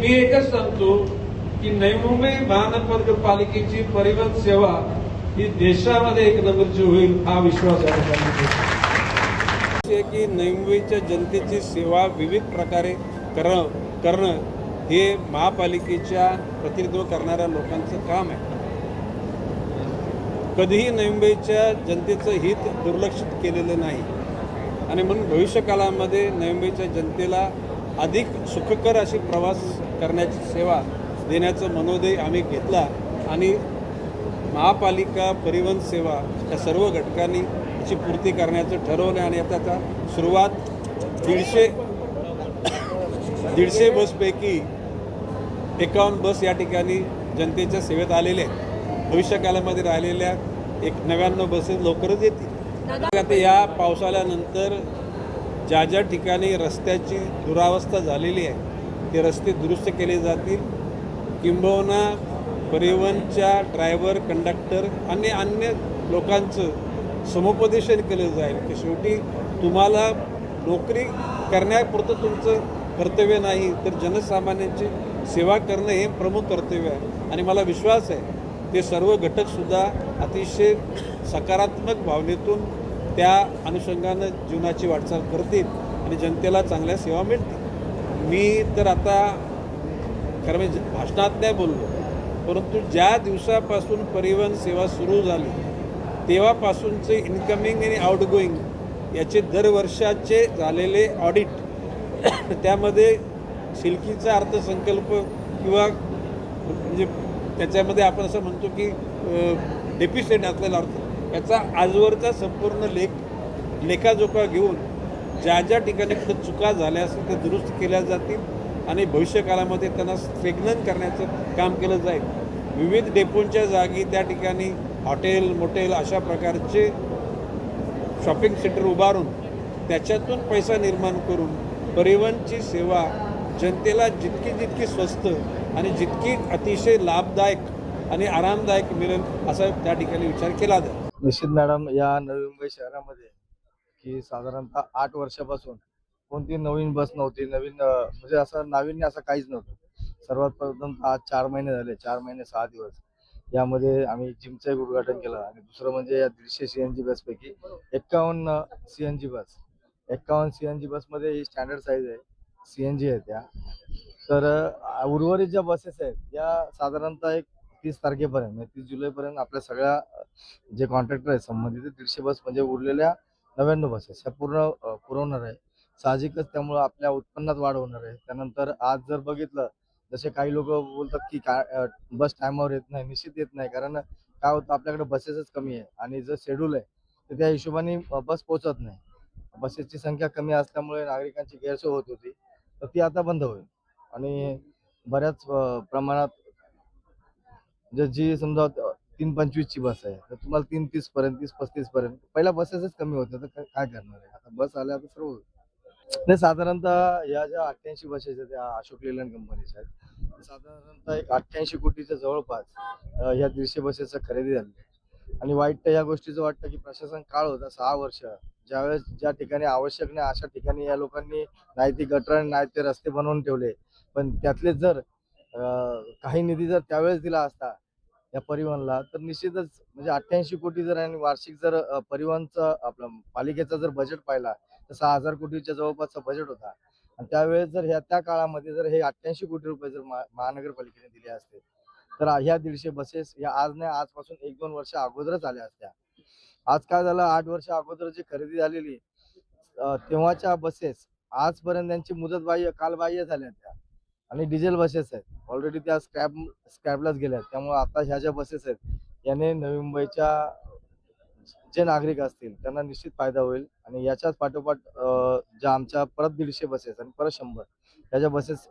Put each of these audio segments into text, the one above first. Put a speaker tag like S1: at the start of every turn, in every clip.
S1: मी एकच सांगतो की नवी मुंबई महानगरपालिकेची परिवहन सेवा ही देशामध्ये एक नंबरची होईल, हा विश्वास या ठिकाणी की नवी मुंबईच्या जनतेची सेवा विविध प्रकारे करणं हे महापालिकेच्या प्रतिनिधित्व करणाऱ्या लोकांचं काम आहे. कधीही नवी मुंबईच्या जनतेचं हित दुर्लक्षित केलेलं नाही आणि म्हणून भविष्यकाळामध्ये नवी मुंबईच्या जनतेला अधिक सुखकर अशी प्रवास करण्याची सेवा देण्याचं मनोदय आम्ही घेतला आणि महापालिका परिवहन सेवा या सर्व घटकांनी याची पूर्ती करण्याचं ठरवलं आणि आता सुरुवात 150 बसपैकी 51 बस या ठिकाणी जनतेच्या सेवेत आलेल्या आहेत. भविष्यकाळामध्ये राहिलेल्या 99 बसेस लवकरच येतील. आता या पावसाळ्यानंतर ज्या ज्या ठिकाणी रस्त्याची दुरावस्था झालेली आहे ते रस्ते दुरुस्त केले जातील. किंबहुना परिवहनच्या ड्रायव्हर, कंडक्टर आणि अन्य लोकांचं समुपदेशन केलं जाईल की शेवटी तुम्हाला नोकरी करण्यापुरतं तुमचं कर्तव्य नाही तर जनसामान्यांची सेवा करणं हे प्रमुख कर्तव्य आहे. आणि मला विश्वास आहे ते सर्व घटकसुद्धा अतिशय सकारात्मक भावनेतून त्या अनुषंगानं जीवनाची वाटचाल करतील आणि जनतेला चांगल्या सेवा मिळतील. मी तर आता खरं म्हणजे भाषणात नाही बोललो, परंतु ज्या दिवसापासून परिवहन सेवा सुरू झाली तेव्हापासूनचे इन्कमिंग आणि आउटगोईंग याचे दरवर्षाचे झालेले ऑडिट त्यामध्ये शिल्कीचा अर्थसंकल्प किंवा म्हणजे त्याच्यामध्ये आपण असं म्हणतो की डेफिसिट असलेला अर्थ याचा आजवरचा संपूर्ण लेखाजोखा घेऊन ज्या ज्या ठिकाणी कुठं चुका झाल्या असतील त्या दुरुस्त केल्या जातील आणि भविष्यकाळामध्ये त्यांना स्ट्रेगनन करण्याचं काम केलं जाईल. विविध डेपोंच्या जागी त्या ठिकाणी हॉटेल, मोटेल अशा प्रकारचे शॉपिंग सेंटर उभारून त्याच्यातून पैसा निर्माण करून परिवहनची सेवा जनतेला जितकी स्वस्त आणि जितकी अतिशय लाभदायक आणि आरामदायक मिळेल असा त्या ठिकाणी विचार केला जातो.
S2: निश्चित मॅडम, या नवी मुंबई शहरामध्ये की साधारणतः 8 वर्षापासून कोणती नवीन बस नव्हती. म्हणजे असं नाविन्य असं काहीच नव्हतं. सर्वात प्रथम आज 4 महिने झाले, 4 महिने 6 दिवस यामध्ये आम्ही जिमचं एक उद्घाटन केलं आणि दुसरं म्हणजे या 150 CNG बसपैकी 51 CNG बस 51 CNG बसमध्ये ही स्टँडर्ड साईज आहे, CNG आहे त्या. तर उर्वरित ज्या बसेस आहेत या साधारणतः एक 30 तारखेपर्यंत म्हणजे 30 जुलैपर्यंत आपल्या सगळ्या जे कॉन्ट्रॅक्टर आहेत संबंधित 150 बस म्हणजे उरलेल्या 99 बसेस ह्या पूर्ण पुरवणार आहे. साहजिकच त्यामुळं आपल्या उत्पन्नात वाढ होणार आहे. त्यानंतर आज जर बघितलं जसे काही लोक बोलतात की बस टायमावर येत नाही, निश्चित येत नाही. कारण काय होतं आपल्याकडे बसेसच कमी आहे आणि जर शेड्यूल आहे तर त्या हिशोबाने बस पोहोचत नाही. बसेसची संख्या कमी असल्यामुळे नागरिकांची गैरसोय होत होती, तर ती आता बंद होईल. आणि बऱ्याच प्रमाणात जी समजा 3:25 ची बस आहे तर तुम्हाला 3:30 पर्यंत 30-35 पर्यंत पहिल्या बसेसच कमी होत्या, तर काय करणार आहे. आता बस आल्या तर सर्व होईल. नाही, साधारणतः या ज्या 88 बसेस आहेत त्या अशोक लेलँड कंपनीच्या आहेत. साधारणतः एक 88 कोटीच्या जवळपास या 150 बसेसचं खरेदी झाली. आणि वाईट या गोष्टीचं वाटतं की प्रशासन काळ होता 6 वर्ष, ज्यावेळेस ज्या ठिकाणी आवश्यक नाही अशा ठिकाणी या लोकांनी नाही ती गटर नाही ते रस्ते बनवून ठेवले. पण त्यातले जर काही निधी जर त्यावेळेस दिला असता या परिवहनला तर निश्चितच म्हणजे 88 कोटी जर आणि वार्षिक जर परिवहनचं आपलं पालिकेचा जर बजेट पाहिला तर 6,000 कोटीच्या जवळपासचा बजेट होता. आणि त्यावेळेस जर त्या काळामध्ये जर हे 88 कोटी रुपये जर महानगरपालिकेने दिले असते तर ह्या 150 बसेस या आज नाही आजपासून 1-2 वर्ष अगोदरच आल्या असत्या. आज काय झालं, 8 वर्ष अगोदर जी खरेदी झालेली तेव्हाच्या बसेस आजपर्यंत त्यांची मुदतबाह्य कालबाह्य झाल्या त्या आणि डिझेल बसेस आहेत ऑलरेडी त्या स्क्रॅपलाच गेल्या. त्यामुळे आता ह्या ज्या बसेस आहेत याने नवी मुंबईच्या जे नागरिक असतील त्यांना निश्चित फायदा होईल. आणि याच्याच पाठोपाठ ज्या आमच्या परत 150 बसेस आणि परत 100 ह्या ज्या बसेस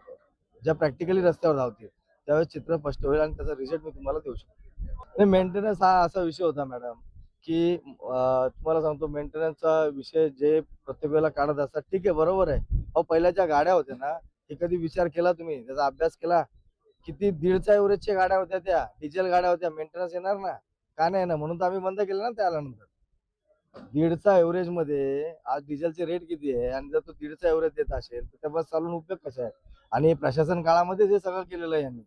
S2: ज्या प्रॅक्टिकली रस्त्यावर धावतील त्यावेळेस चित्र स्पष्ट होईल आणि त्याचा रिझल्ट मी तुम्हाला देऊ शकतो. नाही, मेंटेनन्स हा असा विषय होता मॅडम की तुम्हाला सांगतो मेंटेनन्सचा विषय जे प्रत्येक वेळेला काढत असतात ठीक आहे, बरोबर आहे. अहो पहिल्या ज्या गाड्या होत्या ना हे कधी विचार केला तुम्ही, त्याचा अभ्यास केला? किती 1.5 एव्हरेजच्या गाड्या होत्या, त्या डिझेल गाड्या होत्या, मेंटेनन्स येणार ना? का नाही ना, म्हणून तर आम्ही बंद केलं ना त्या आल्यानंतर. दीडचा ॲव्हरेज मध्ये आज डिझेलचे रेट किती आहे आणि जर तो दीडचा ॲव्हरेज देत असेल तर त्या बस चालून उपयोग कसा आहे? आणि प्रशासन काळामध्ये हे सगळं केलेलं आहे यांनी.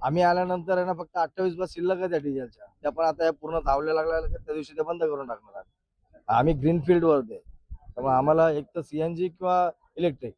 S2: आम्ही आल्यानंतर आहे ना फक्त 28 बस शिल्लक आहे त्या डिझेलच्या, त्या पण आता या पूर्ण धावल्या लागल्या त्या दिवशी ते बंद करून टाकणार आम्ही ग्रीन फील्ड वरती आहे. त्यामुळे आम्हाला एक तर सीएनजी किंवा इलेक्ट्रिक